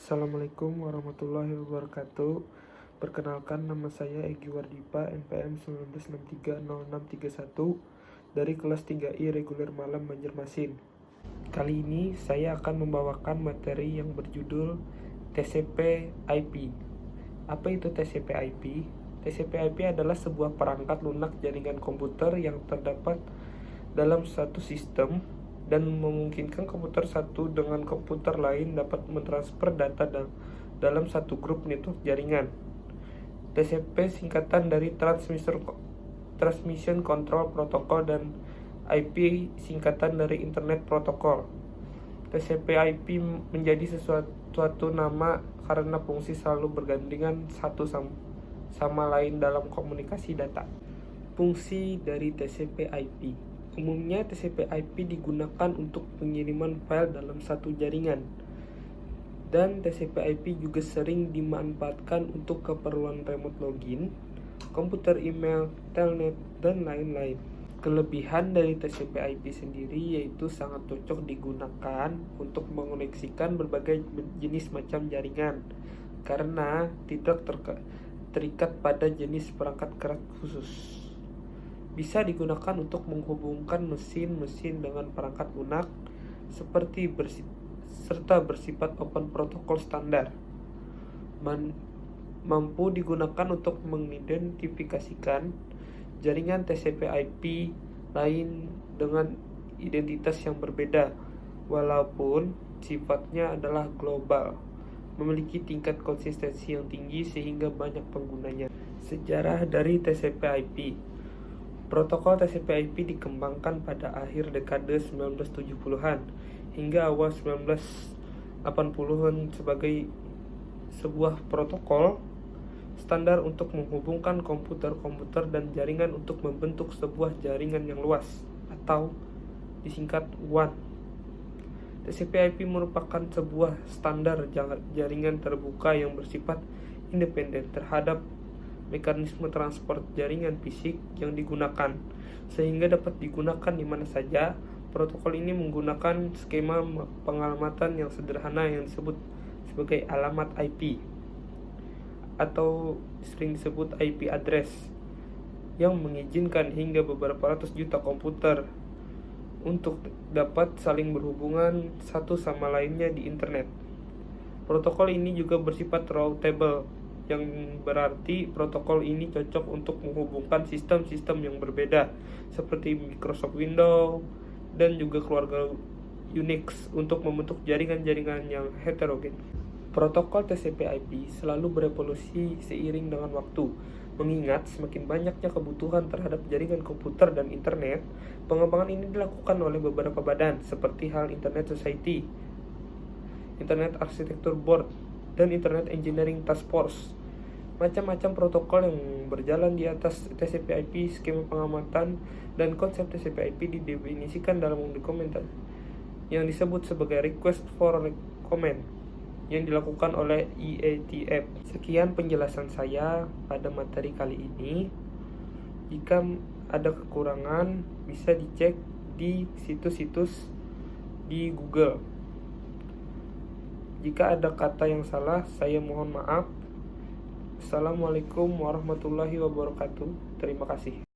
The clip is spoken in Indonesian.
Assalamualaikum warahmatullahi wabarakatuh. Perkenalkan, nama saya Egy Wardipa, NPM 19630631 dari kelas 3I Reguler Malam Banjarmasin. Kali ini saya akan membawakan materi yang berjudul TCP/IP. Apa itu TCP/IP? TCP/IP adalah sebuah perangkat lunak jaringan komputer yang terdapat dalam satu sistem dan memungkinkan komputer satu dengan komputer lain dapat mentransfer data dalam satu grup network jaringan. TCP singkatan dari Transmission Control Protocol dan IP singkatan dari Internet Protocol. TCP/IP menjadi suatu nama karena fungsi selalu bergandengan satu sama lain dalam komunikasi data. Fungsi dari TCP/IP. Umumnya TCP/IP digunakan untuk pengiriman file dalam satu jaringan. Dan TCP/IP juga sering dimanfaatkan untuk keperluan remote login, komputer email, telnet, dan lain-lain. Kelebihan dari TCP/IP sendiri yaitu sangat cocok digunakan untuk mengoneksikan berbagai jenis macam jaringan karena tidak terikat pada jenis perangkat keras khusus. Bisa digunakan untuk menghubungkan mesin-mesin dengan perangkat lunak serta bersifat open protokol standar. Mampu digunakan untuk mengidentifikasikan jaringan TCP/IP lain dengan identitas yang berbeda, walaupun sifatnya adalah global, memiliki tingkat konsistensi yang tinggi sehingga banyak penggunanya. Sejarah dari TCP/IP. Protokol TCP/IP dikembangkan pada akhir dekade 1970-an hingga awal 1980-an sebagai sebuah protokol standar untuk menghubungkan komputer-komputer dan jaringan untuk membentuk sebuah jaringan yang luas atau disingkat WAN. TCP/IP merupakan sebuah standar jaringan terbuka yang bersifat independen terhadap mekanisme transport jaringan fisik yang digunakan, sehingga dapat digunakan di mana saja. Protokol ini menggunakan skema pengalamatan yang sederhana yang disebut sebagai alamat IP atau sering disebut IP address, yang mengizinkan hingga beberapa ratus juta komputer untuk dapat saling berhubungan satu sama lainnya di internet. Protokol ini juga bersifat routable, yang berarti protokol ini cocok untuk menghubungkan sistem-sistem yang berbeda seperti Microsoft Windows dan juga keluarga Unix untuk membentuk jaringan-jaringan yang heterogen. Protokol TCP/IP selalu berevolusi seiring dengan waktu. Mengingat semakin banyaknya kebutuhan terhadap jaringan komputer dan internet, pengembangan ini dilakukan oleh beberapa badan seperti hal Internet Society, Internet Architecture Board, dan Internet Engineering Task Force. Macam-macam protokol yang berjalan di atas TCP/IP, skema pengamatan, dan konsep TCP/IP didefinisikan dalam dokumen yang disebut sebagai Request for Comment yang dilakukan oleh IETF. Sekian penjelasan saya pada materi kali ini. Jika ada kekurangan, bisa dicek di situs-situs di Google. Jika ada kata yang salah, saya mohon maaf. Assalamualaikum warahmatullahi wabarakatuh. Terima kasih.